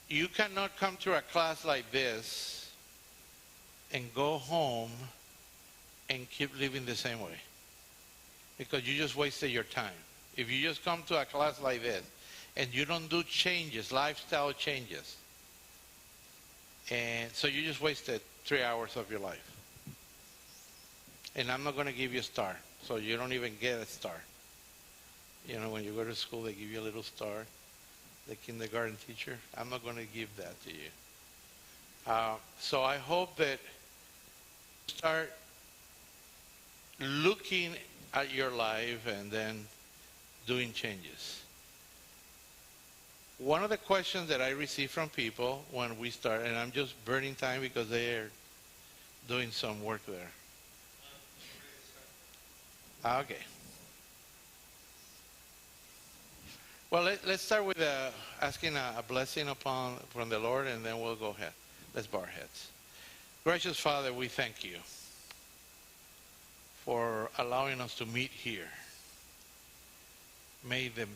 You cannot come to a class like this and go home and keep living the same way, because you just wasted your time. If you just come to a class like this and you don't do changes, lifestyle changes, and so you just wasted 3 hours of your life. And I'm not going to give you a star, so you don't even get a star. You know, when you go to school, they give you a little star, the kindergarten teacher. I'm not going to give that to you. So I hope that you start looking at your life and then doing changes. One of the questions that I receive from people when we start, and I'm just burning time because they are doing some work there. Okay. Well, let's start with asking a blessing from the Lord, and then we'll go ahead. Let's bow our heads. Gracious Father, we thank you for allowing us to meet here. May the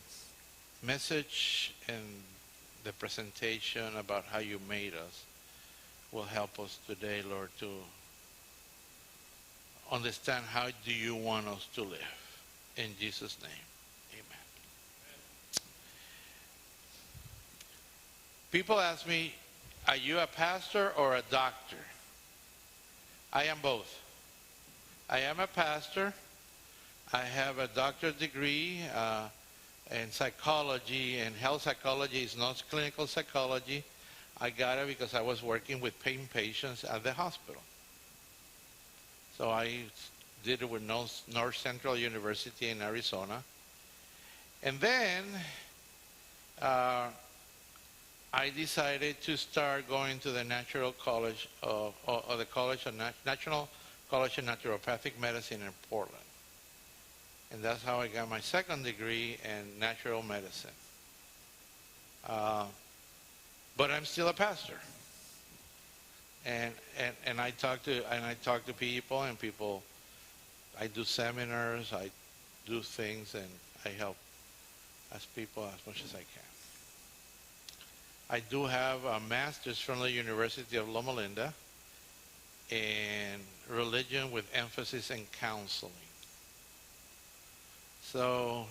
message and the presentation about how you made us will help us today, Lord, to understand how do you want us to live. In Jesus' name, amen. People ask me, are you a pastor or a doctor? I am both. I am a pastor. I have a doctorate degree in psychology, and health psychology is not clinical psychology. I got it because I was working with pain patients at the hospital. So I did it with North Central University in Arizona. And then I decided to start going to the National College of National College of Naturopathic Medicine in Portland. And that's how I got my second degree in natural medicine. But I'm still a pastor. And I talk to people, and I do seminars, I do things, and I help people as much as I can. I do have a master's from the University of Loma Linda in religion with emphasis in counseling. So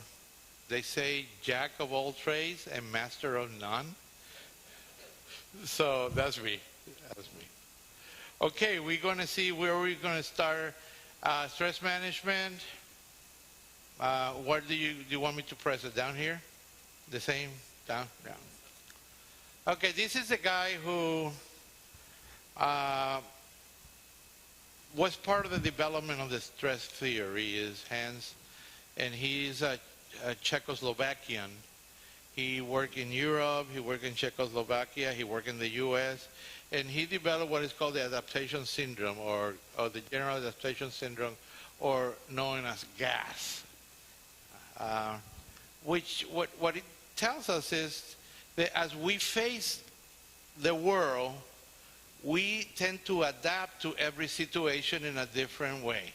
they say jack of all trades and master of none. So that's me. That's me. Okay, we're going to see where we're going to start. Stress management. Where do you want me to press it? Down here? The same? Down? Down. Okay, this is a guy who was part of the development of the stress theory, is Hans, and he's a Czechoslovakian. He worked in Europe, he worked in Czechoslovakia, he worked in the US, and he developed what is called the adaptation syndrome, or the general adaptation syndrome, or known as GAS. Which what it tells us is that as we face the world, we tend to adapt to every situation in a different way.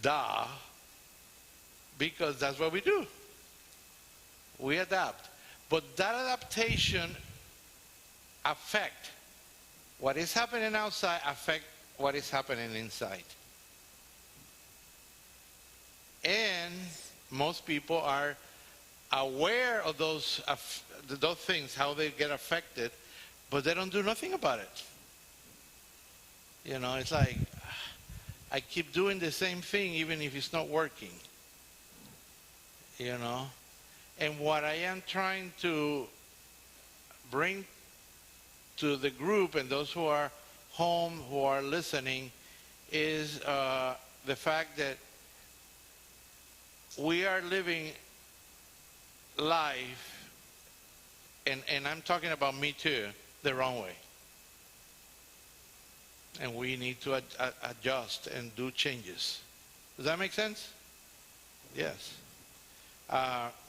Duh. Because that's what we do. We adapt. But that adaptation affect what is happening outside, affect what is happening inside. And most people are aware of those things, how they get affected, but they don't do nothing about it. You know, it's like, I keep doing the same thing even if it's not working. You know? And what I am trying to bring to the group and those who are home, who are listening, is the fact that we are living life, and I'm talking about me too, the wrong way. And we need to adjust and do changes. Does that make sense? Yes.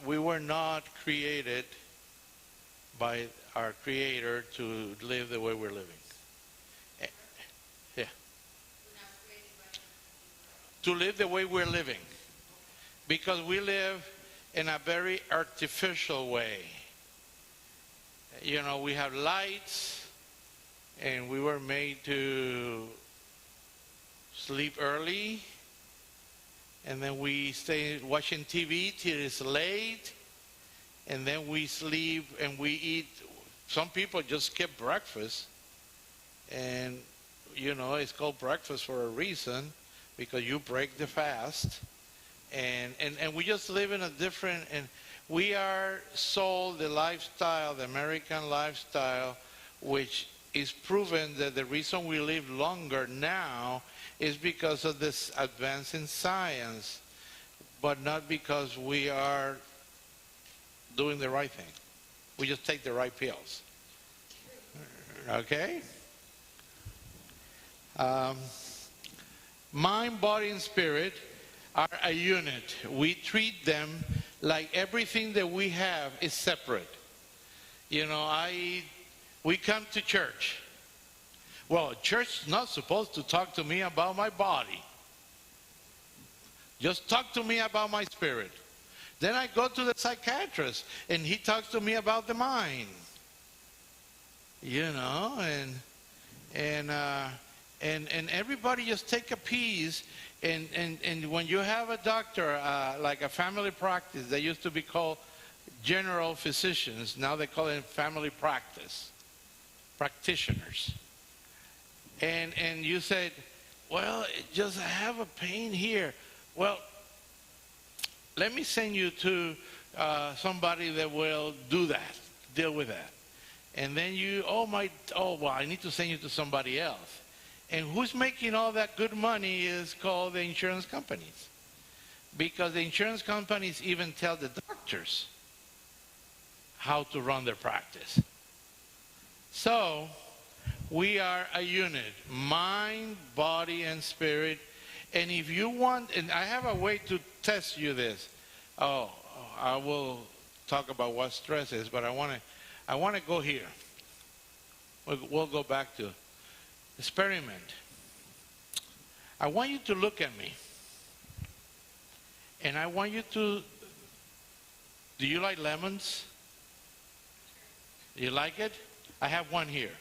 We were not created by our Creator to live the way we're living. Yeah. To live the way we're living. Because we live in a very artificial way. You know, we have lights, and we were made to sleep early, and then we stay watching TV till it's late, and then we sleep and we eat. Some people just skip breakfast, and you know, it's called breakfast for a reason, because you break the fast. And we just live in a different, and we are sold the lifestyle, the American lifestyle, which is proven that the reason we live longer now is because of this advance in science, but not because we are doing the right thing. We just take the right pills. Okay? Mind, body, and spirit are a unit. We treat them like everything that we have is separate. You know, we come to church. Well, church is not supposed to talk to me about my body. Just talk to me about my spirit. Then I go to the psychiatrist, and he talks to me about the mind. You know, and everybody just take a piece. And when you have a doctor, like a family practice, they used to be called general physicians. Now they call it family practice, practitioners. And you said, well, just have a pain here. Well, let me send you to somebody that will do that, deal with that. And then well, I need to send you to somebody else. And who's making all that good money is called the insurance companies. Because the insurance companies even tell the doctors how to run their practice. So, we are a unit, mind, body, and spirit. And if you want, and I have a way to test you this. I will talk about what stress is, but I want to go here. We'll go back to experiment. I want you to look at me. And I want you to, do you like lemons? You like it? I have one here.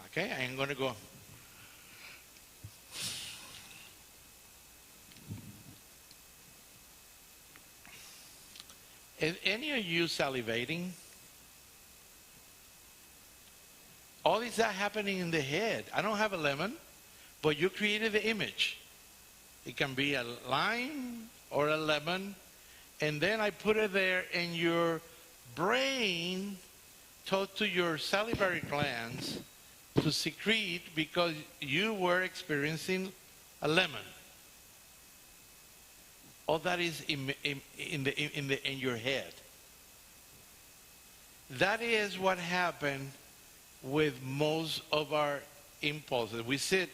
Okay, I'm going to go. Is any of you salivating? All is that happening in the head. I don't have a lemon, but you created the image. It can be a lime or a lemon, and then I put it there, and your brain told to your salivary glands to secrete because you were experiencing a lemon. All that is in your head. That is what happened with most of our impulses. We sit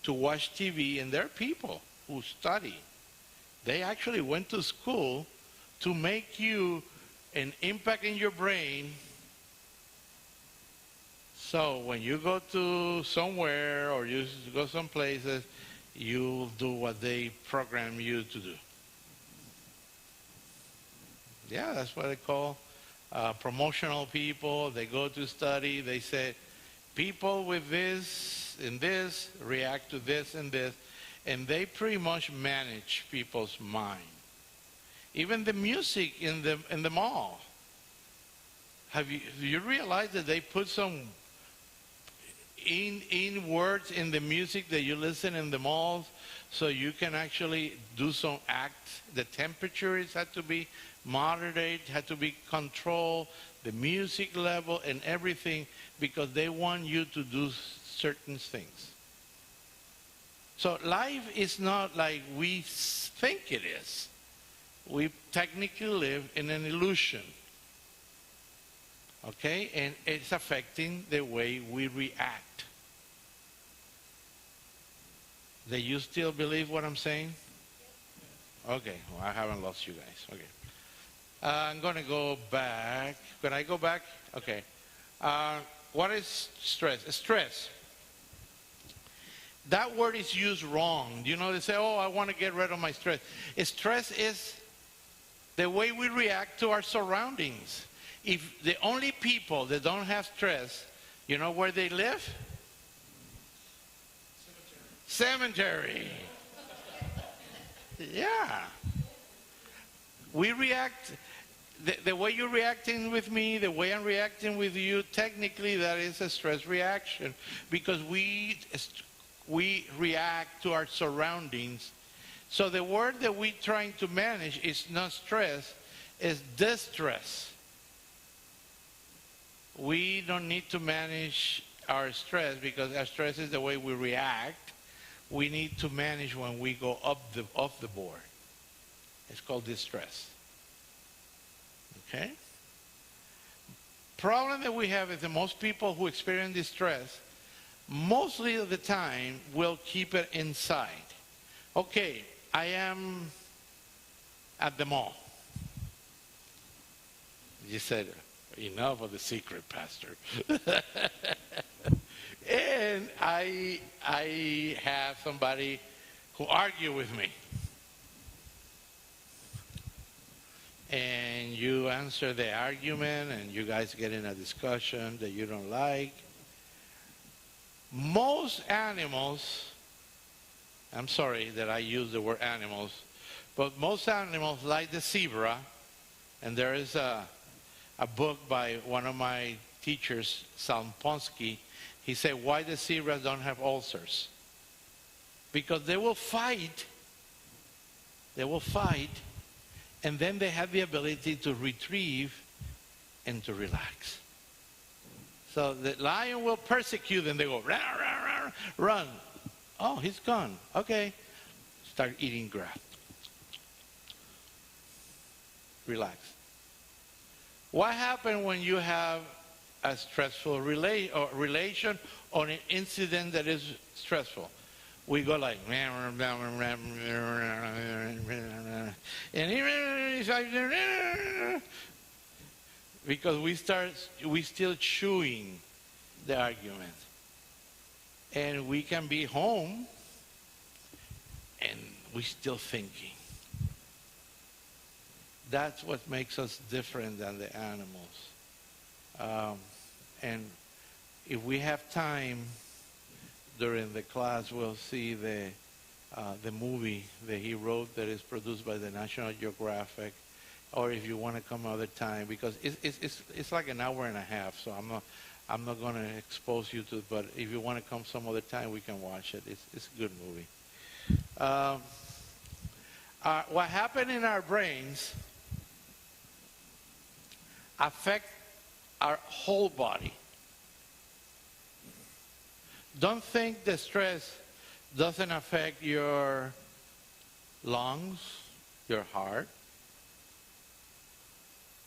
to watch TV, and there are people who study. They actually went to school to make you an impact in your brain. So when you go to somewhere or you go some places, you do what they program you to do. Yeah, that's what they call promotional people. They go to study. They say, people with this and this react to this and this. And they pretty much manage people's mind. Even the music in the mall. Do you realize that they put some in words in the music that you listen in the malls, so you can actually do some acts? The temperature had to be moderate, had to be controlled, the music level and everything, because they want you to do certain things. So life is not like we think it is. We technically live in an illusion. Okay? And it's affecting the way we react. Do you still believe what I'm saying? Okay. Well, I haven't lost you guys. Okay. I'm going to go back. Can I go back? Okay. What is stress? Stress. That word is used wrong. You know, they say, oh, I want to get rid of my stress. Stress is the way we react to our surroundings. If the only people that don't have stress, you know where they live? Cemetery. Yeah. We react, the way you're reacting with me, the way I'm reacting with you, technically that is a stress reaction because we react to our surroundings. So the word that we're trying to manage is not stress, it's distress. We don't need to manage our stress because our stress is the way we react. We need to manage when we go off the board. It's called distress. Okay? Problem that we have is that most people who experience distress, mostly of the time, will keep it inside. Okay, I am at the mall. You said, enough of the secret, Pastor. And I have somebody who argue with me. And you answer the argument and you guys get in a discussion that you don't like. Most animals, I'm sorry that I use the word animals, but most animals like the zebra, and there is a book by one of my teachers, Salmponsky. He said, why the zebras don't have ulcers? Because they will fight, and then they have the ability to retrieve and to relax. So the lion will persecute them. They go, rah, rah, rah, run. Oh, he's gone. Okay. Start eating grass. Relax. What happens when you have a stressful relation or an incident that is stressful? We go like, and because we still chewing the argument. And we can be home and we still thinking. That's what makes us different than the animals. And if we have time during the class, we'll see the movie that he wrote that is produced by the National Geographic. Or if you want to come another time, because it's like an hour and a half, so I'm not going to expose you to it. But if you want to come some other time, we can watch it. It's a good movie. What happened in our brains affect our whole body. Don't think the stress doesn't affect your lungs, your heart,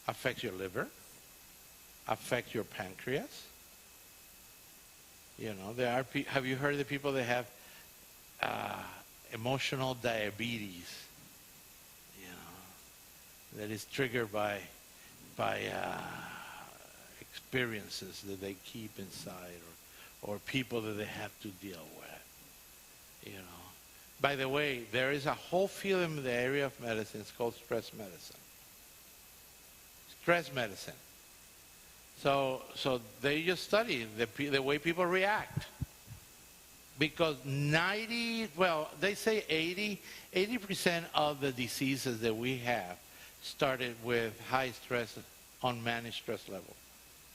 affects your liver, affects your pancreas. You know, there are have you heard of the people that have emotional diabetes? You know, that is triggered by experiences that they keep inside or people that they have to deal with. You know. By the way, there is a whole field in the area of medicine. It's called stress medicine. Stress medicine. So they just study the way people react. Because they say 80% of the diseases that we have started with high stress, unmanaged stress level,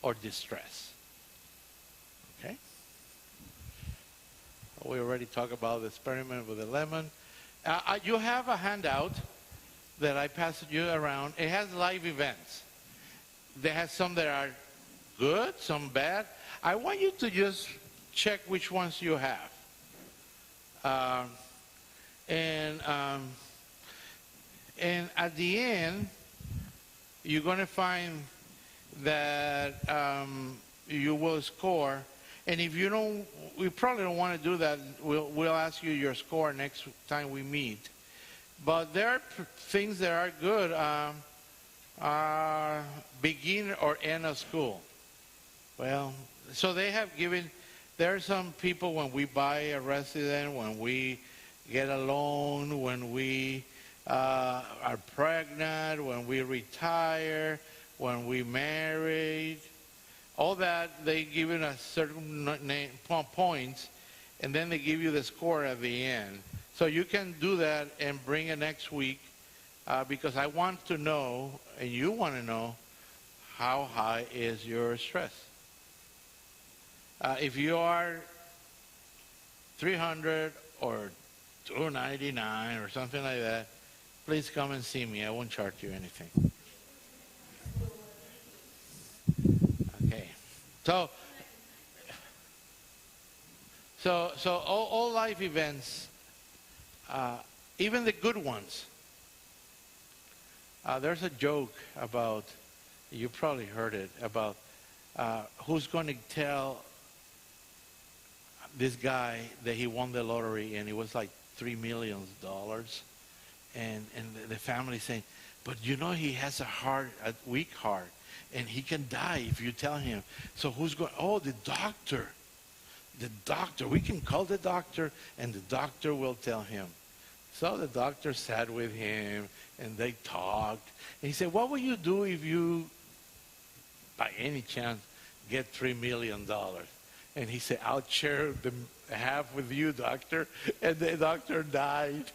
or distress. Okay? We already talked about the experiment with the lemon. You have a handout that I passed you around. It has live events. There has some that are good, some bad. I want you to just check which ones you have. And at the end, you're going to find that you will score. And if you don't, we probably don't want to do that. We'll ask you your score next time we meet. But there are things that are good. Begin or end of school. Well, so they have given, there are some people when we buy a residence, when we get a loan, when we are pregnant, when we retire, when we married, all that, they give it a certain points, and then they give you the score at the end. So you can do that and bring it next week, because I want to know, and you want to know, how high is your stress. If you are 300 or 299 or something like that, please come and see me. I won't charge you anything. Okay. So all life events, even the good ones. There's a joke about, you probably heard it, about who's going to tell this guy that he won the lottery and it was like $3 million. And the family saying, but you know he has a weak heart, and he can die if you tell him. So who's going? Oh, the doctor. The doctor. We can call the doctor, and the doctor will tell him. So the doctor sat with him, and they talked. And he said, what will you do if you, by any chance, get $3 million? And he said, I'll share the half with you, doctor. And the doctor died.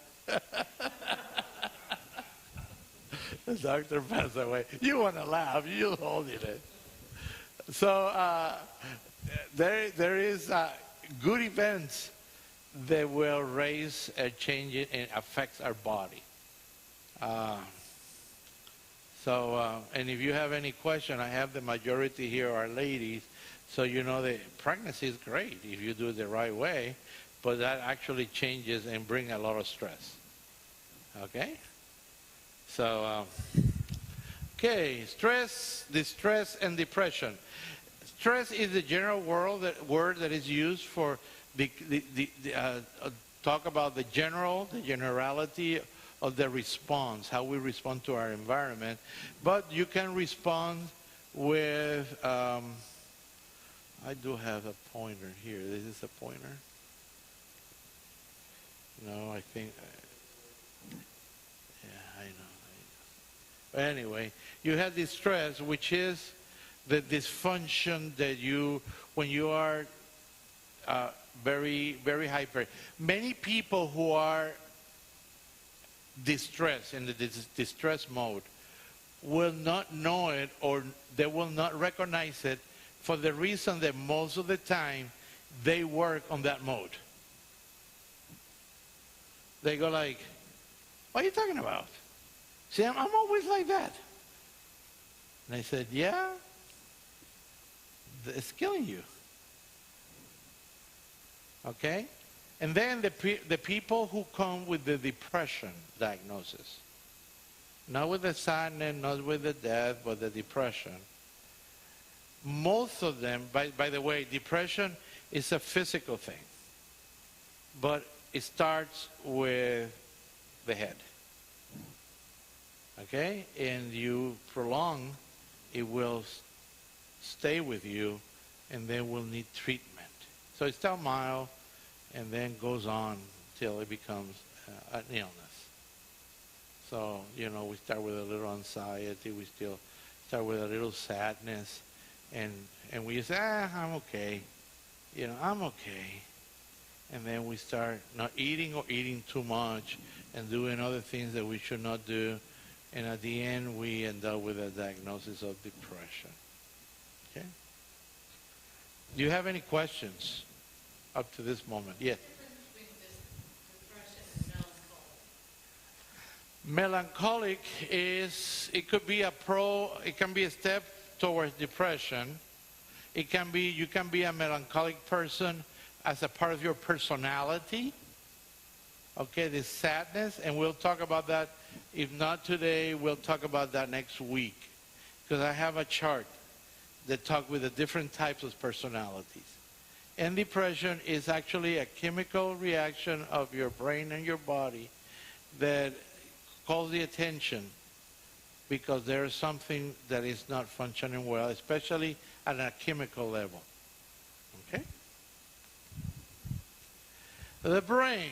The doctor passed away. You want to laugh, you hold it. So there is good events that will raise a change and affects our body. And if you have any question, I have the majority here are ladies, so you know that pregnancy is great if you do it the right way, but that actually changes and brings a lot of stress. Okay? So, okay, stress, distress, and depression. Stress is the general word that is used for talk about the generality of the response, how we respond to our environment. But you can respond with, I do have a pointer here. This is a pointer. No, I think, yeah, I know. But anyway, you have distress, which is the dysfunction that when you are very, very hyper. Many people who are distressed, in the distress mode, will not know it, or they will not recognize it, for the reason that most of the time they work on that mode. They go like, what are you talking about? See, I'm always like that. And I said, yeah, it's killing you. Okay? And then the people who come with the depression diagnosis, not with the sadness, not with the death, but the depression, most of them, by the way, depression is a physical thing, but it starts with the head. Okay? And you prolong, it will stay with you, and then will need treatment. So it starts mild, and then goes on till it becomes an illness. So, you know, we start with a little anxiety, we still start with a little sadness, and we say, I'm okay. You know, I'm okay. And then we start not eating or eating too much and doing other things that we should not do. And at the end, we end up with a diagnosis of depression. Okay? Do you have any questions up to this moment? Yes. Melancholic is, it could be it can be a step towards depression. You can be a melancholic person as a part of your personality. Okay, the sadness, and we'll talk about that. If not today, we'll talk about that next week. Because I have a chart that talks with the different types of personalities. And depression is actually a chemical reaction of your brain and your body that calls the attention because there is something that is not functioning well, especially at a chemical level. Okay? The brain.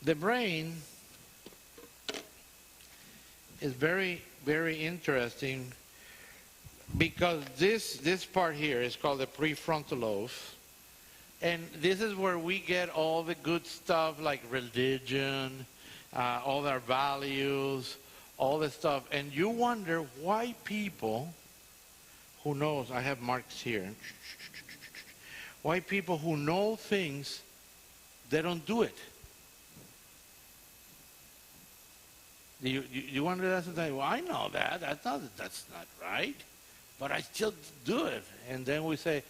The brain is very, very interesting because this part here is called the prefrontal lobe. And this is where we get all the good stuff like religion, all our values, all this stuff. And you wonder why people who knows, I have marks here, why people who know things, they don't do it. You wonder that sometimes, well, I know that, that's not right, but I still do it. And then we say,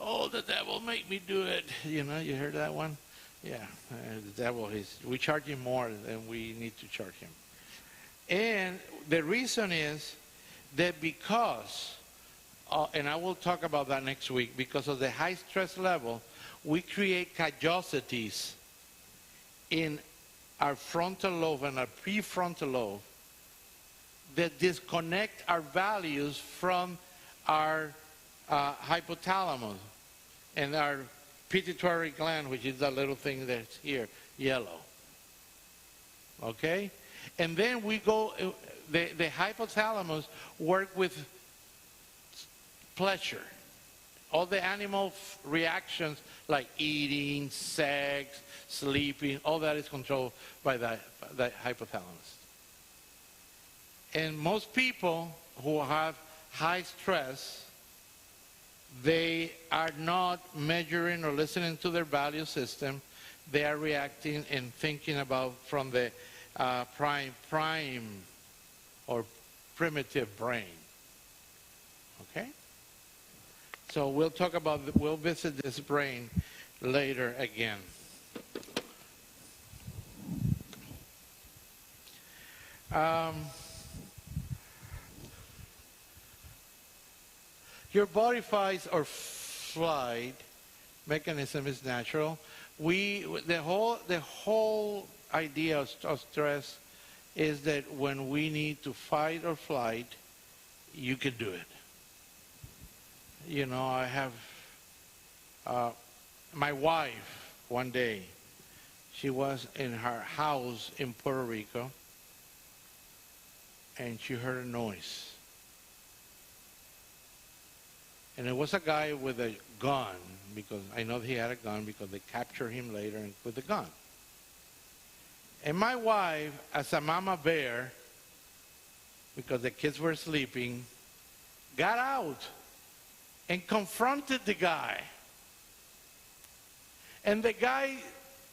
oh, the devil make me do it. You know, you heard that one? Yeah, the devil, we charge him more than we need to charge him. And the reason is that because, and I will talk about that next week, because of the high stress level, we create callosities in our frontal lobe and our prefrontal lobe that disconnect our values from our hypothalamus and our pituitary gland, which is that little thing that's here, yellow. Okay? And then we go, the hypothalamus work with pleasure. All the animal reactions like eating, sex, sleeping, all that is controlled by the hypothalamus. And most people who have high stress, they are not measuring or listening to their value system. They are reacting and thinking about from the prime or primitive brain. Okay? So we'll talk about, we'll visit this brain later again. Your body fight or flight mechanism is natural. The whole idea of stress is that when we need to fight or flight, you can do it. You know, I have my wife one day, she was in her house in Puerto Rico and she heard a noise. And it was a guy with a gun, because I know he had a gun because they captured him later with a gun. And my wife, as a mama bear, because the kids were sleeping, got out and confronted the guy. And the guy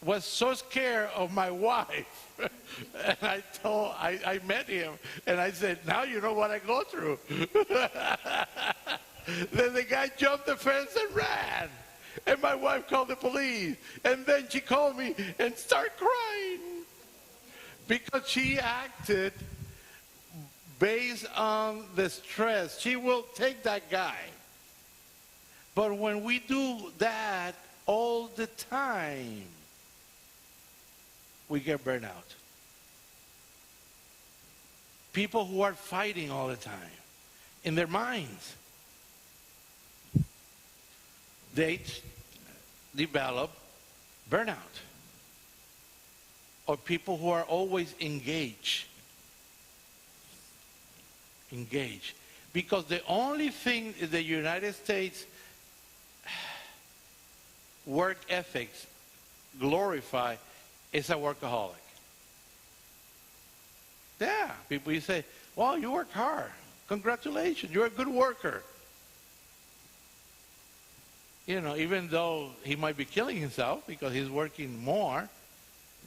was so scared of my wife. And I met him and I said, now you know what I go through. Then the guy jumped the fence and ran. And my wife called the police. And then she called me and started crying. Because she acted based on the stress. She will take that guy. But when we do that all the time, we get burned out. People who are fighting all the time in their minds, they develop burnout. Or people who are always engaged. Because the only thing the United States work ethics glorify is a workaholic. Yeah, people, you say, well, you work hard. Congratulations, you're a good worker. You know, even though he might be killing himself because he's working more.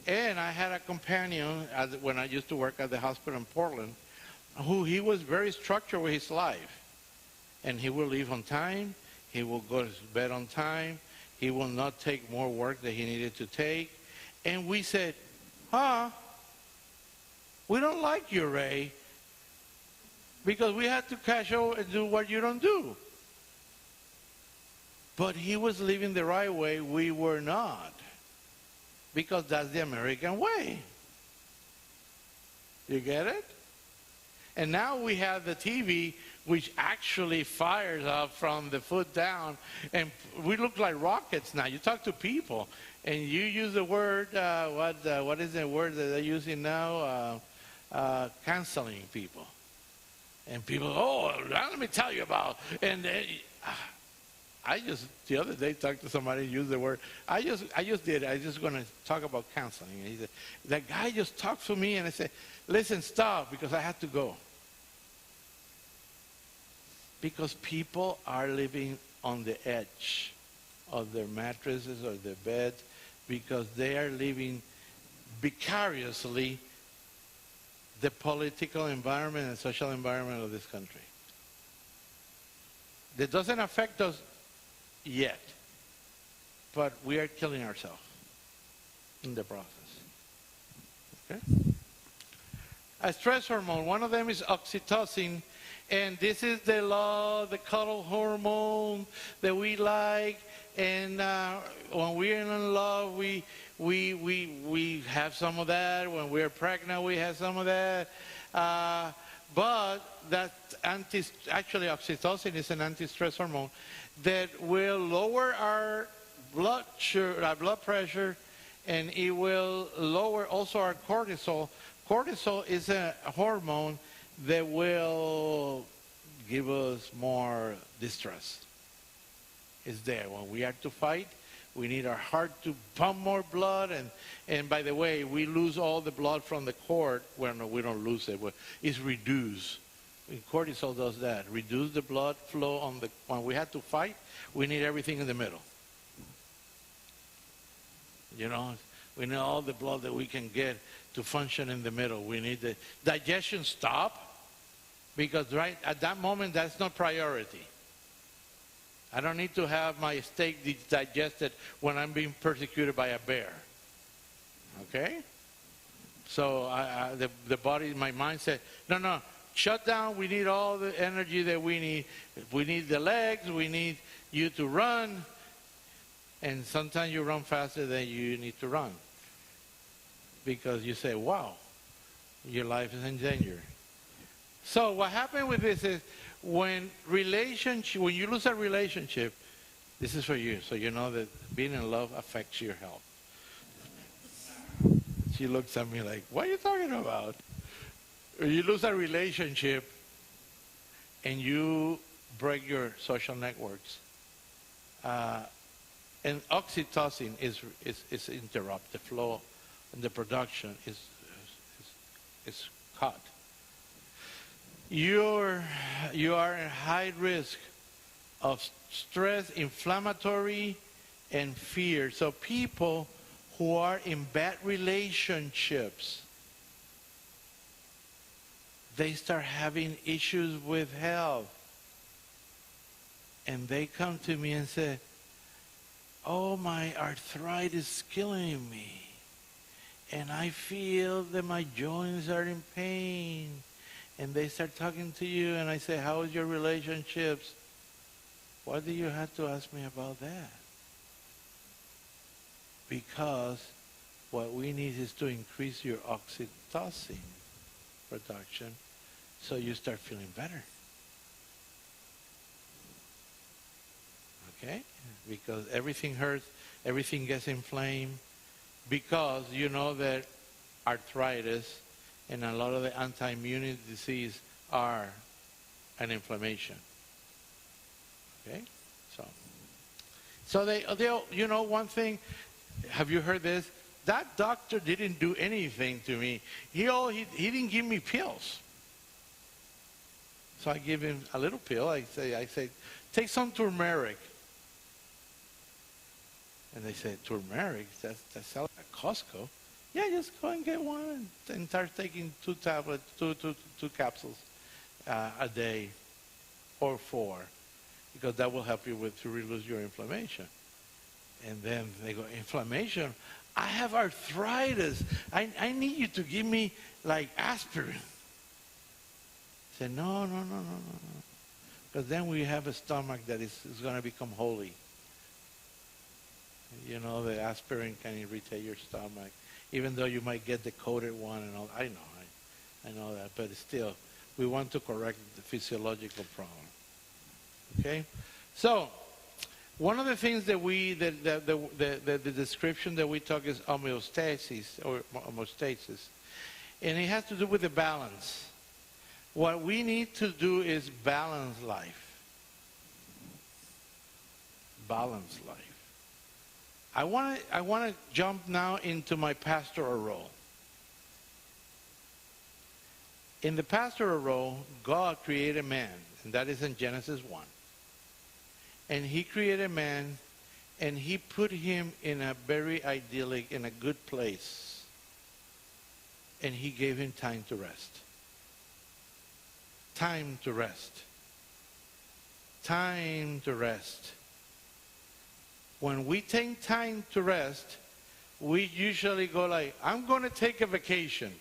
And I had a companion when I used to work at the hospital in Portland, who he was very structured with his life. And he will leave on time. He will go to bed on time. He will not take more work that he needed to take. And we said, we don't like you, Ray, because we had to cash out and do what you don't do. But he was living the right way. We were not. Because that's the American way. You get it? And now we have the TV, which actually fires up from the foot down, and we look like rockets now. You talk to people, and you use the word, what is the word that they're using now? canceling people. And people, oh, let me tell you about, and I just, the other day, talked to somebody, used the word, I just going to talk about counseling. And he said, that guy just talked to me, and I said, listen, stop, because I had to go. Because people are living on the edge of their mattresses or their bed, because they are living vicariously the political environment and social environment of this country. That doesn't affect us yet, but we are killing ourselves in the process. Okay? A stress hormone, one of them is oxytocin, and this is the love, the cuddle hormone that we like, and when we're in love, we have some of that. When we're pregnant, we have some of that. But that actually oxytocin is an anti-stress hormone that will lower our blood sugar, our blood pressure, and it will lower also our cortisol. Cortisol is a hormone that will give us more distress. It's there. When we are to fight, we need our heart to pump more blood, and by the way, we lose all the blood from the cord. Well, no, we don't lose it. It's reduced. Cortisol does that. Reduce the blood flow on the. When we have to fight, we need everything in the middle. You know, we need all the blood that we can get to function in the middle. We need the digestion stop, because right at that moment, that's not priority. I don't need to have my steak digested when I'm being persecuted by a bear. Okay? So the body, my mind said, no, shut down. We need all the energy that we need. We need the legs. We need you to run. And sometimes you run faster than you need to run, because you say, wow, your life is in danger. So what happened with this is, when you lose a relationship, this is for you, so you know that being in love affects your health. She looks at me like, what are you talking about? Or you lose a relationship and you break your social networks. And oxytocin is interrupt. The flow and the production is cut. You are in high risk of stress, inflammatory, and fear. So people who are in bad relationships, they start having issues with health. And they come to me and say, oh, my arthritis is killing me. And I feel that my joints are in pain. And they start talking to you, and I say, how is your relationships? Why do you have to ask me about that? Because what we need is to increase your oxytocin production so you start feeling better. Okay? Because everything hurts, everything gets inflamed, because you know that arthritis and a lot of the anti-immune disease are an inflammation. Okay? So they you know, one thing, have you heard this? That doctor didn't do anything to me. He didn't give me pills. So I give him a little pill. I say, take some turmeric. And they say, turmeric? That's sells at Costco. Yeah, just go and get one and start taking two capsules a day, or 4, because that will help you to reduce your inflammation. And then they go, inflammation? I have arthritis. I need you to give me like aspirin. I said, no. Because then we have a stomach that is going to become holy. You know, the aspirin can irritate your stomach, even though you might get the coated one and all. I know that, but still, we want to correct the physiological problem. Okay? So, one of the things that the description that we talk is homeostasis, or homeostasis. And it has to do with the balance. What we need to do is balance life. Balance life. I want to jump now into my pastoral role. In the pastoral role, God created man, and that is in Genesis 1. And he created man, and he put him in a very idyllic, in a good place. And he gave him time to rest. Time to rest. Time to rest. When we take time to rest, we usually go like, I'm going to take a vacation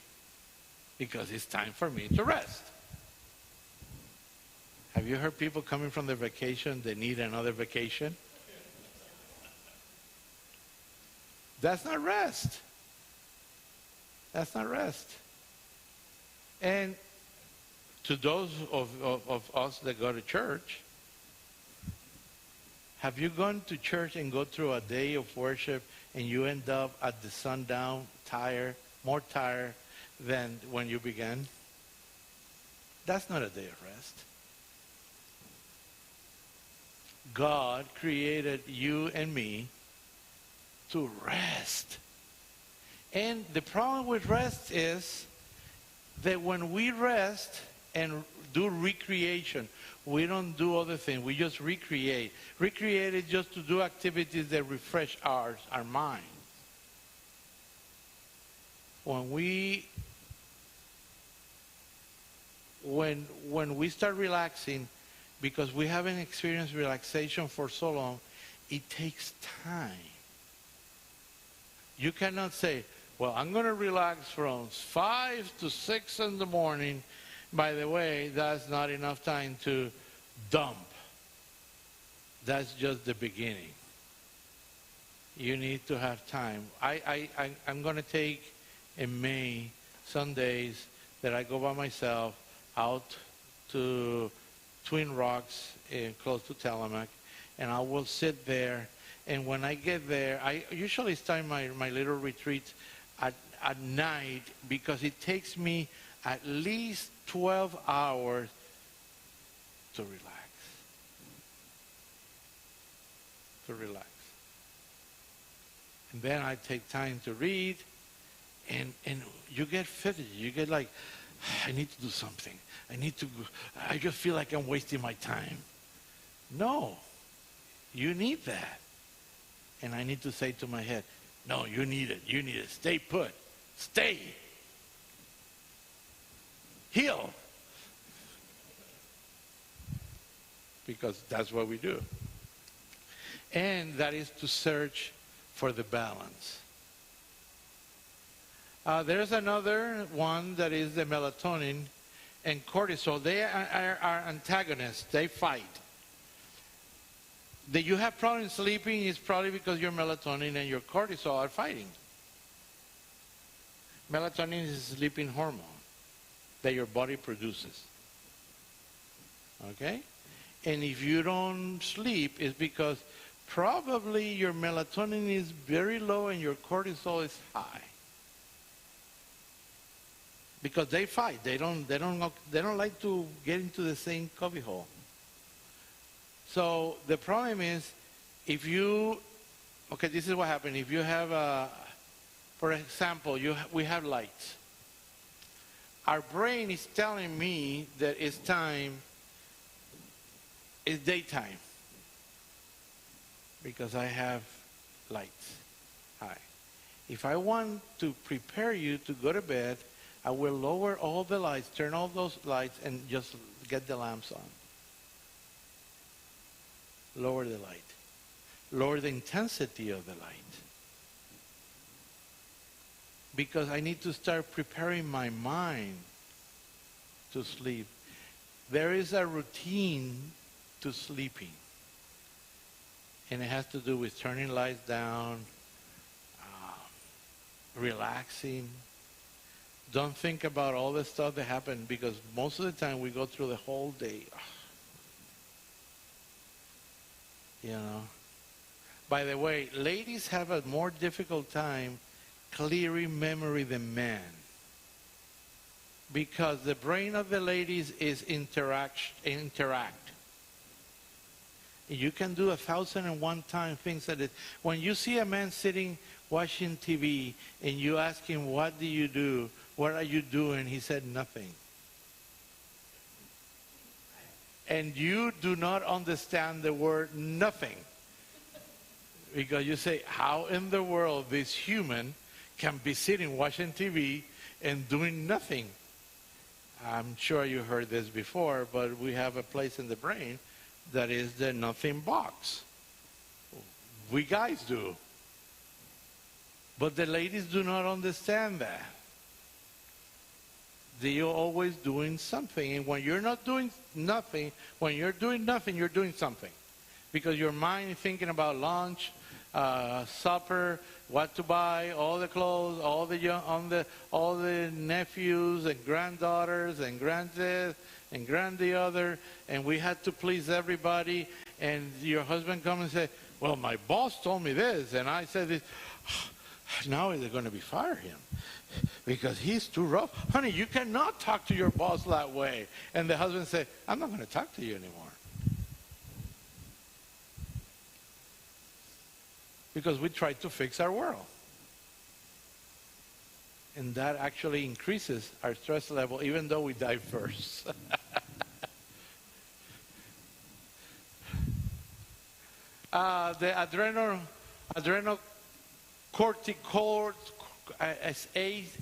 because it's time for me to rest. Have you heard people coming from their vacation, they need another vacation? That's not rest. That's not rest. And to those of us that go to church, have you gone to church and go through a day of worship and you end up at the sundown tired, more tired than when you began? That's not a day of rest. God created you and me to rest. And the problem with rest is that when we rest and do recreation, we don't do other things. We just recreate. Recreate is just to do activities that refresh our mind. When we start relaxing, because we haven't experienced relaxation for so long, it takes time. You cannot say, well, I'm going to relax from 5 to 6 in the morning. By the way, that's not enough time to dump. That's just the beginning. You need to have time. I'm going to take in May some days that I go by myself out to Twin Rocks close to Telemac, and I will sit there. And when I get there, I usually start my little retreat at night because it takes me at least 12 hours to relax. To relax. And then I take time to read, and you get fidgety. You get like, I need to do something. I just feel like I'm wasting my time. No, you need that. And I need to say to my head, no, you need it. You need it. Stay put. Stay. Heal. Because that's what we do. And that is to search for the balance. There's another one that is the melatonin and cortisol. They are antagonists. They fight. That you have problems sleeping is probably because your melatonin and your cortisol are fighting. Melatonin is a sleeping hormone that your body produces. Okay? And if you don't sleep, it's because probably your melatonin is very low and your cortisol is high. Because they fight. They don't like to get into the same cubbyhole. So the problem is, if you, okay, this is what happens. If you have, for example, we have lights. Our brain is telling me that it's daytime. Because I have lights high. If I want to prepare you to go to bed, I will lower all the lights, turn all those lights, and just get the lamps on. Lower the light. Lower the intensity of the light. Because I need to start preparing my mind to sleep. There is a routine to sleeping. And it has to do with turning lights down, relaxing. Don't think about all the stuff that happened, because most of the time we go through the whole day. You know. By the way, ladies have a more difficult time clearing memory than men. Because the brain of the ladies is interact. You can do 1,001 things that it. When you see a man sitting watching TV and you ask him, what do you do? What are you doing? He said, nothing. And you do not understand the word nothing. Because you say, how in the world this human can be sitting watching TV and doing nothing? I'm sure you heard this before, but we have a place in the brain that is the nothing box. We guys do. But the ladies do not understand that. They are always doing something. And when you're not doing nothing, when you're doing nothing, you're doing something. Because your mind is thinking about lunch, supper, what to buy, all the clothes, all the nephews and granddaughters and granddads and the other, and we had to please everybody. And your husband comes and says, well, my boss told me this, and I said this. Now they're going to be fire him because he's too rough. Honey, you cannot talk to your boss that way. And the husband said, I'm not going to talk to you anymore. Because we try to fix our world. And that actually increases our stress level even though we die first. The adrenal corticoid, ACTH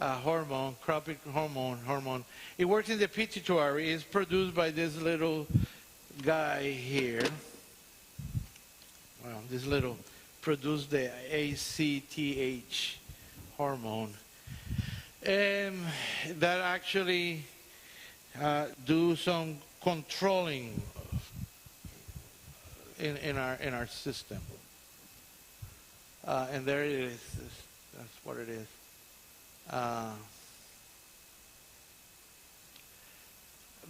hormone, cropic hormone. It works in the pituitary. It's produced by this little guy here. Well, this little produce the ACTH hormone, and that actually do some controlling in our system. And there it is. That's what it is.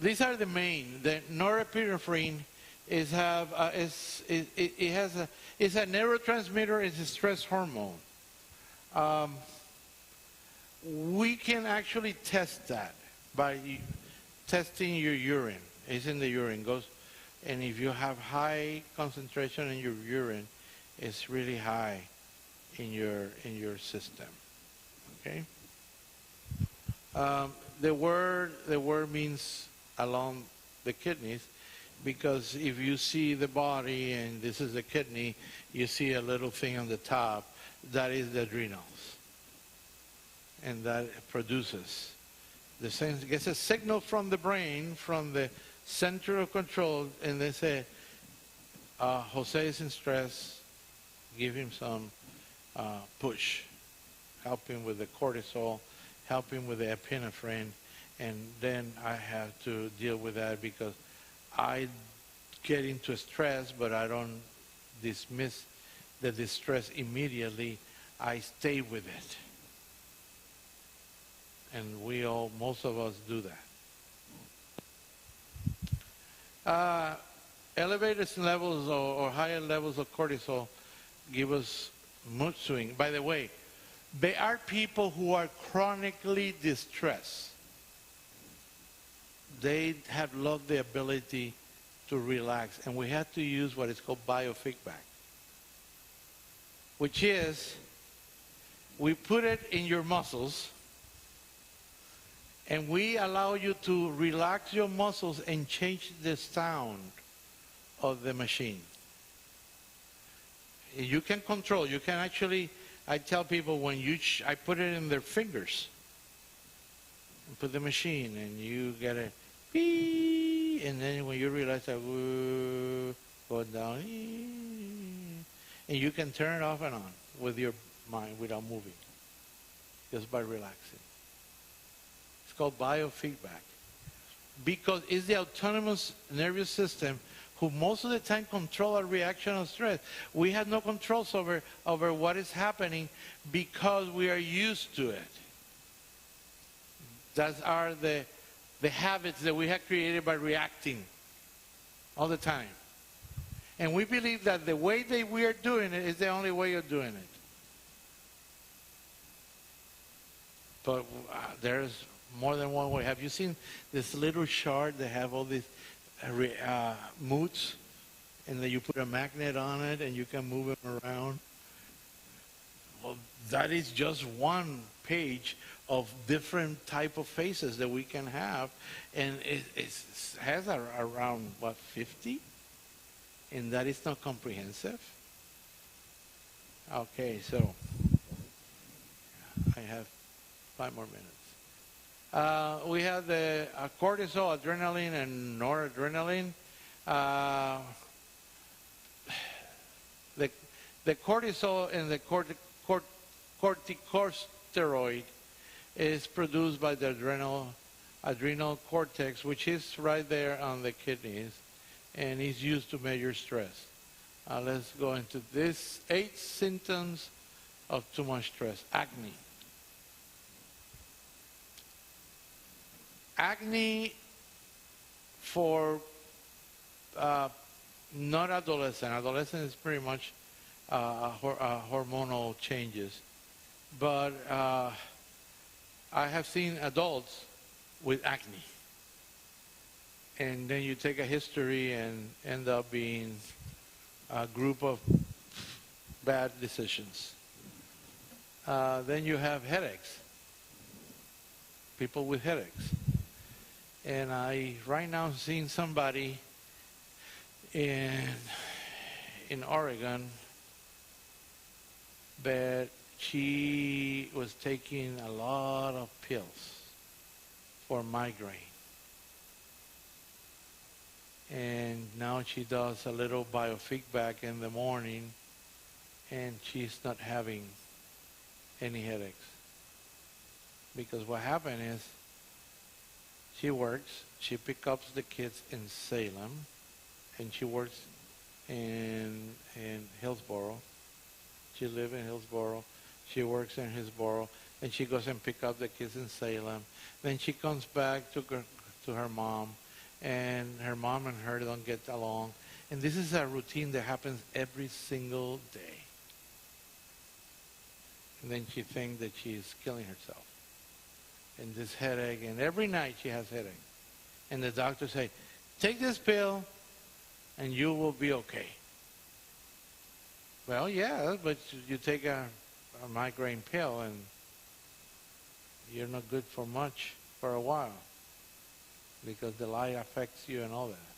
These are the main. The norepinephrine is a neurotransmitter. It's a stress hormone. We can actually test that by testing your urine. It's in the urine. And if you have high concentration in your urine, it's really high in your system. Okay. The word means along the kidneys, because if you see the body and this is the kidney, you see a little thing on the top, that is the adrenals. And that produces the sense, gets a signal from the brain, from the center of control, and they say, Jose is in stress, give him some push, help him with the cortisol, help him with the epinephrine, and then I have to deal with that because I get into stress, but I don't dismiss the distress immediately. I stay with it. And most of us do that. Elevated levels or higher levels of cortisol give us mood swing. By the way, there are people who are chronically distressed. They have lost the ability to relax, and we have to use what is called biofeedback, which is we put it in your muscles and we allow you to relax your muscles and change the sound of the machine. You can control, you can actually, I tell people when I put it in their fingers and put the machine and you get a beep, and then when you realize that go down, and you can turn it off and on with your mind without moving, just by relaxing. It's called biofeedback because it's the autonomous nervous system who most of the time control our reaction of stress. We have no controls over what is happening because we are used to it. Those are the habits that we have created by reacting all the time. And we believe that the way that we are doing it is the only way of doing it. But there's more than one way. Have you seen this little chart? They have all these moods, and then you put a magnet on it, and you can move them around. Well, that is just one page of different type of faces that we can have, and it has around, what, 50? And that is not comprehensive. Okay, so I have 5 more minutes. We have the cortisol, adrenaline, and noradrenaline. The cortisol and the corticosteroid is produced by the adrenal cortex, which is right there on the kidneys, and is used to measure stress. Let's go into this 8 symptoms of too much stress. Acne. Acne for not adolescent. Adolescent is pretty much hormonal changes. But I have seen adults with acne. And then you take a history and end up being a group of bad decisions. Then you have headaches. People with headaches. And I right now seeing somebody in Oregon that she was taking a lot of pills for migraine. And now she does a little biofeedback in the morning, and she's not having any headaches. Because what happened is, she works, she picks up the kids in Salem, and she works in Hillsboro. She lives in Hillsboro. She works in Hillsboro, and she goes and picks up the kids in Salem. Then she comes back to her mom, and her mom and her don't get along. And this is a routine that happens every single day. And then she thinks that she's killing herself. And this headache, and every night she has headache. And the doctor say, take this pill, and you will be okay. Well, yeah, but you take a migraine pill, and you're not good for much for a while, because the light affects you and all that,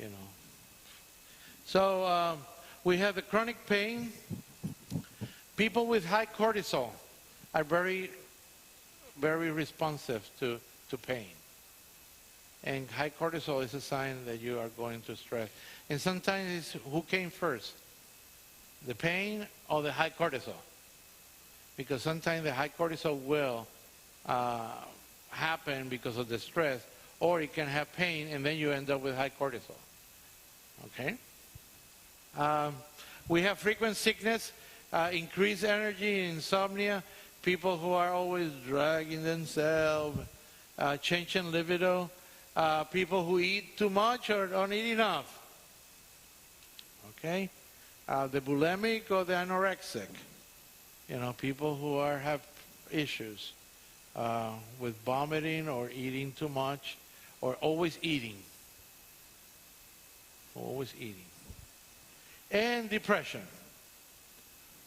you know. So we have the chronic pain. People with high cortisol are very responsive to pain. And high cortisol is a sign that you are going to stress. And sometimes it's who came first, the pain or the high cortisol? Because sometimes the high cortisol will happen because of the stress, or it can have pain and then you end up with high cortisol. Okay? We have frequent sickness, increased energy, insomnia, people who are always dragging themselves, change in libido, people who eat too much or don't eat enough. Okay? The bulimic or the anorexic. You know, people who have issues with vomiting or eating too much or always eating. Always eating. And depression.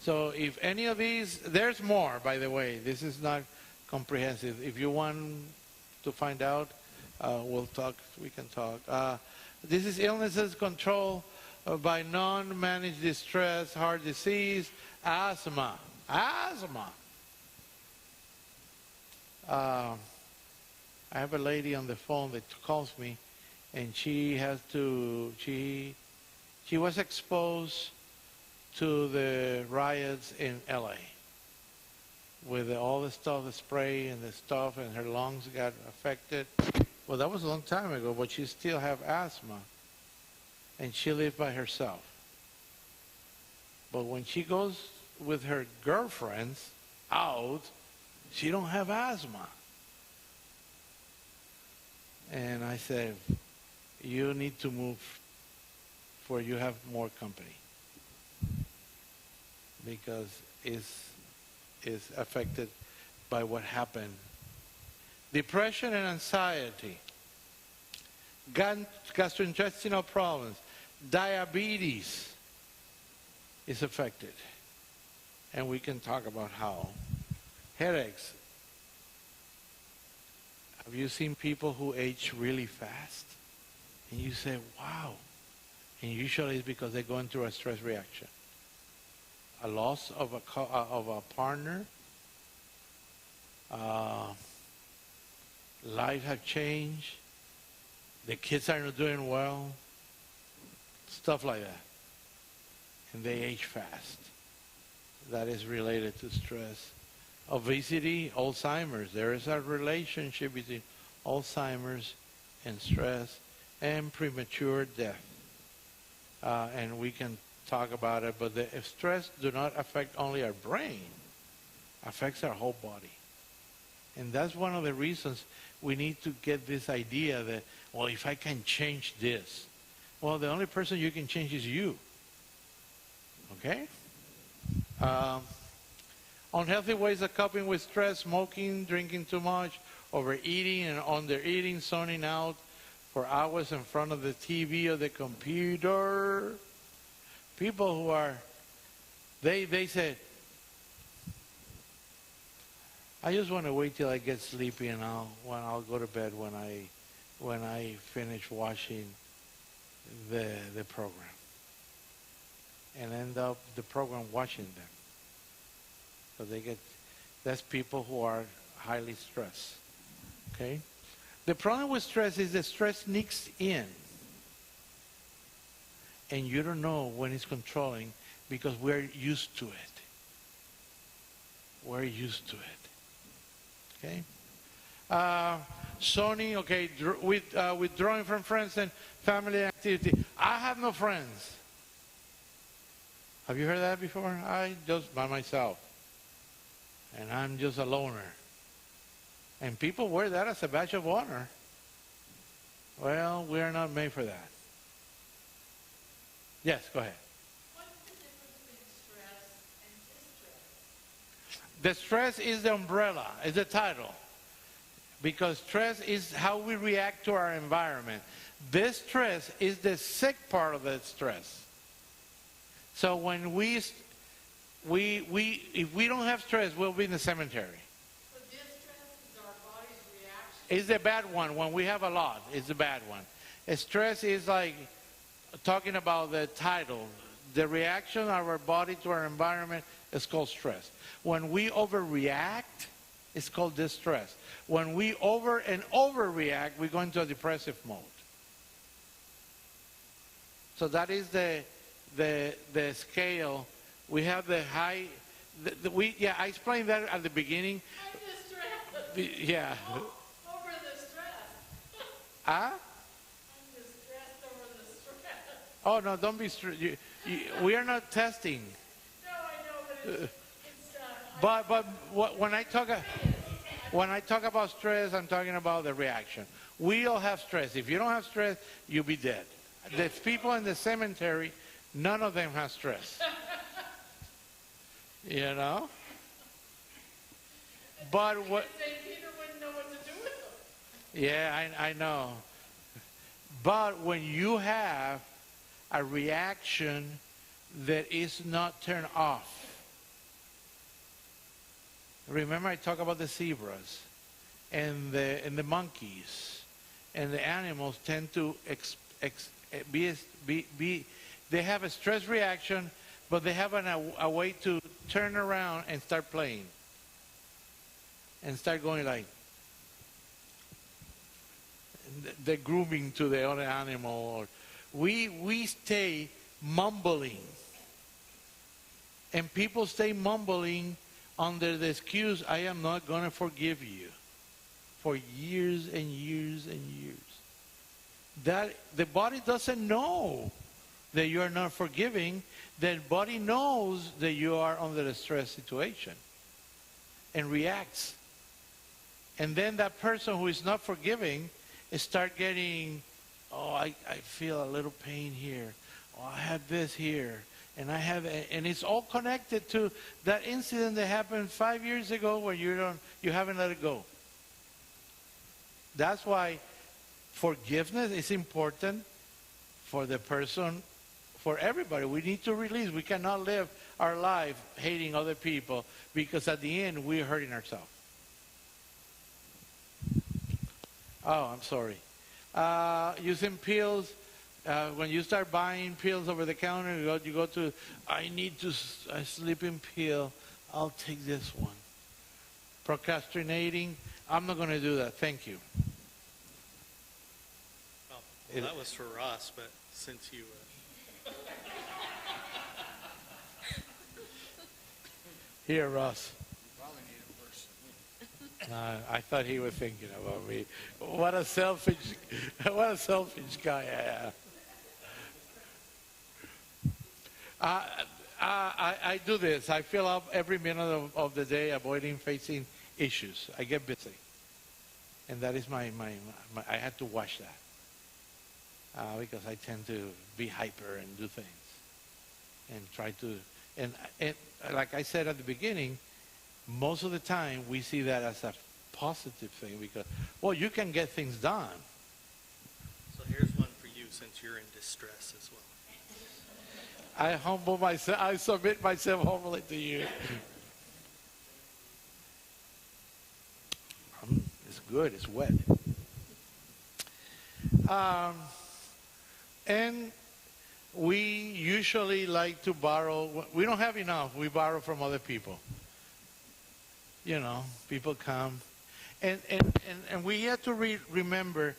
So if any of these, there's more, by the way. This is not comprehensive. If you want to find out, we'll talk. We can talk. This is illnesses controlled by non-managed distress, heart disease, asthma. Asthma. I have a lady on the phone that calls me, and she was exposed to the riots in LA with all the stuff, the spray and the stuff, and her lungs got affected. Well, that was a long time ago, but she still have asthma, and she lived by herself. But when she goes with her girlfriends out, she don't have asthma. And I said, you need to move where you have more company, because it's affected by what happened. Depression and anxiety, gastrointestinal problems, diabetes is affected. And we can talk about how. Headaches. Have you seen people who age really fast? And you say, wow. And usually it's because they're going through a stress reaction. A loss of a partner. Life have changed. The kids are not doing well. Stuff like that. And they age fast. That is related to stress. Obesity, Alzheimer's. There is a relationship between Alzheimer's and stress and premature death. And we can talk about it, but if stress do not affect only our brain, affects our whole body. And that's one of the reasons we need to get this idea that, well, if I can change this, well, the only person you can change is you. Okay? Unhealthy ways of coping with stress: smoking, drinking too much, overeating and undereating, zoning out for hours in front of the TV or the computer. People who are, they say, I just want to wait till I get sleepy and I'll go to bed when I finish watching the program, and end up the program watching them. So that's people who are highly stressed. Okay? The problem with stress is that stress sneaks in. And you don't know when it's controlling because we're used to it. We're used to it. Okay? Sony, okay, withdrawing from friends and family activity. I have no friends. Have you heard that before? I just by myself. And I'm just a loner. And people wear that as a badge of honor. Well, we are not made for that. Yes, go ahead. What's the difference between stress and distress? The stress is the umbrella, is the title. Because stress is how we react to our environment. This stress is the sick part of the stress. So when if we don't have stress, we'll be in the cemetery. So distress is our body's reaction? It's the bad one. When we have a lot, it's the bad one. Stress is like talking about the title. The reaction of our body to our environment is called stress. When we overreact, it's called distress. When we overreact, we go into a depressive mode. So that is the scale. We have the high. I explained that at the beginning. I'm distressed. Yeah. Over the stress. Huh? I'm distressed over the stress. Oh no! Don't be stressed. We are not testing. No, I know, but when I talk about stress, I'm talking about the reaction. We all have stress. If you don't have stress, you'll be dead. The people in the cemetery, none of them have stress. You know? But what? St. Peter wouldn't know what to do with them. Yeah, I know. But when you have a reaction that is not turned off. Remember I talked about the zebras and the monkeys and the animals tend to they have a stress reaction, but they have a way to turn around and start playing and start going like the grooming to the other animal. Or we stay mumbling, and people stay mumbling under the excuse, I am not going to forgive you, for years and years and years. That the body doesn't know that you are not forgiving. The body knows that you are under a stress situation and reacts. And then that person who is not forgiving start getting, oh, I feel a little pain here. Oh, I have this here. And and it's all connected to that incident that happened 5 years ago where you haven't let it go. That's why forgiveness is important for the person, for everybody. We need to release. We cannot live our life hating other people because at the end we're hurting ourselves. Oh, I'm sorry. Using pills. When you start buying pills over the counter, you go to, I need a sleeping pill. I'll take this one. Procrastinating. I'm not going to do that. Thank you. Well, that was for Ross, but since you... Here, Ross. I thought he was thinking about me. What a selfish guy I am. I do this. I fill up every minute of the day avoiding facing issues. I get busy. And that is my I had to watch that. Because I tend to be hyper and do things. And try to, and like I said at the beginning, most of the time we see that as a positive thing because, well, you can get things done. So here's one for you since you're in distress as well. I humble myself. I submit myself humbly to you. It's good. It's wet. And we usually like to borrow. We don't have enough. We borrow from other people. You know, people come. And we have to remember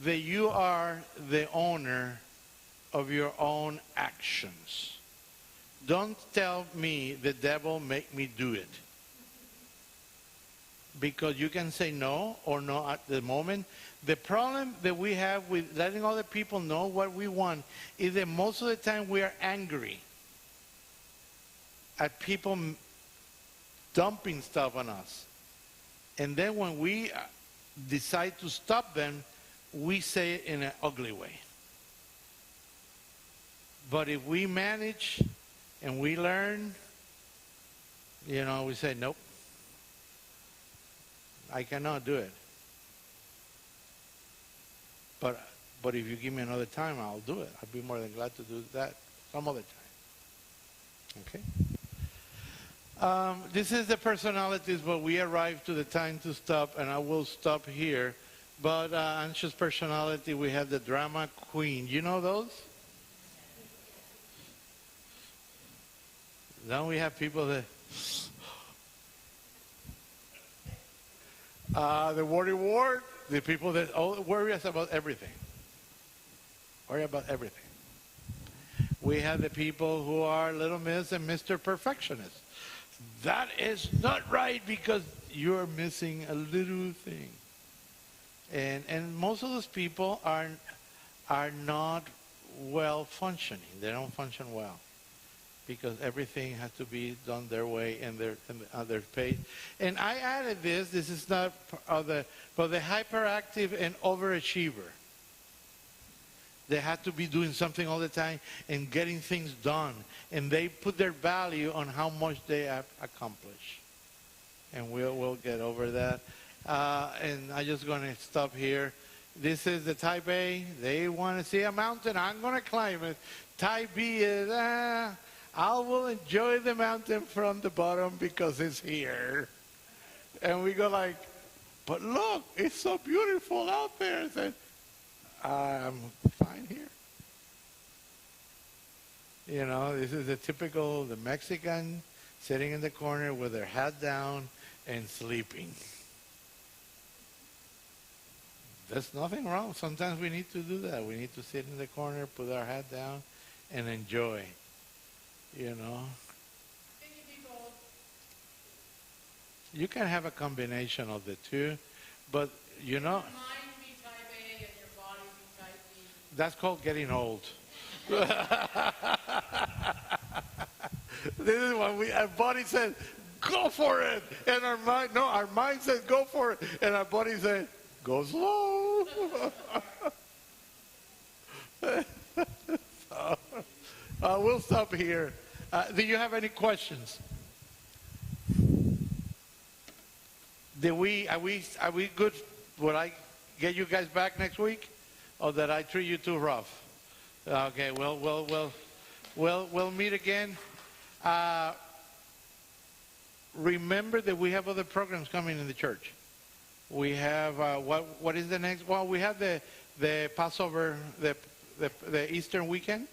that you are the owner of your own actions. Don't tell me the devil make me do it. Because you can say no or no at the moment. The problem that we have with letting other people know what we want is that most of the time we are angry at people dumping stuff on us. And then when we decide to stop them, we say it in an ugly way. But if we manage and we learn, you know, we say, nope, I cannot do it. But if you give me another time, I'll do it. I'd be more than glad to do that some other time. Okay? This is the personalities, but we arrived to the time to stop, and I will stop here. But anxious personality, we have the drama queen. You know those? Then we have people that... the worry ward, the people that worry us about everything. Worry about everything. We have the people who are Little Miss and Mr. Perfectionist. That is not right because you're missing a little thing. And most of those people are not well functioning. They don't function well because everything has to be done their way and their pace. And I added this is not but the hyperactive and overachiever. They have to be doing something all the time and getting things done. And they put their value on how much they have accomplished. And we'll get over that. And I'm just going to stop here. This is the type A. They want to see a mountain. I'm going to climb it. Type B is, I will enjoy the mountain from the bottom because it's here. And we go like, but look, it's so beautiful out there. I said, I'm fine here. You know, this is the typical, the Mexican sitting in the corner with their hat down and sleeping. There's nothing wrong. Sometimes we need to do that. We need to sit in the corner, put our hat down, and enjoy. You know. You can have a combination of the two, but you know. That's called getting old. This is what our body says, go for it. And our mind says, go for it. And our body says, go slow. So, We'll stop here. Do you have any questions? Are we good? Will I get you guys back next week, or did I treat you too rough? Okay. We'll meet again. Remember that we have other programs coming in the church. We have what is the next? Well, we have the Passover, the Eastern weekend.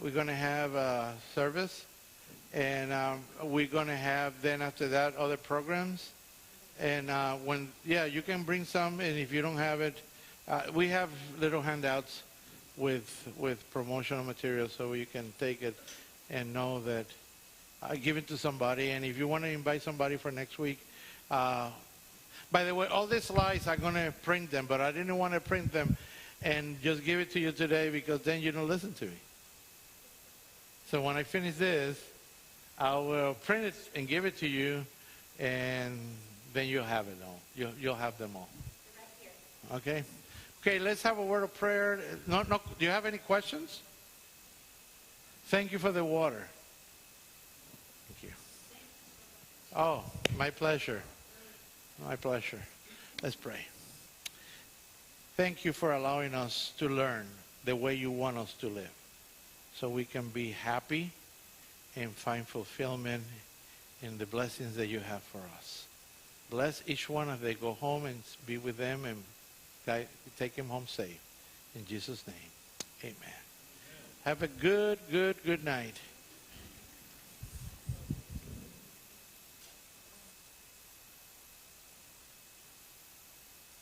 We're going to have a service, and we're going to have then after that other programs. And you can bring some, and if you don't have it, we have little handouts with promotional material, so you can take it and know that give it to somebody. And if you want to invite somebody for next week, by the way, all these slides I'm going to print them, but I didn't want to print them and just give it to you today because then you don't listen to me. So when I finish this, I will print it and give it to you, and then you'll have it all. You'll have them all. Right here. Okay? Okay, let's have a word of prayer. No, do you have any questions? Thank you for the water. Thank you. Oh, my pleasure. My pleasure. Let's pray. Thank you for allowing us to learn the way you want us to live, so we can be happy and find fulfillment in the blessings that you have for us. Bless each one as they go home and be with them and take them home safe. In Jesus' name, amen. Have a good night.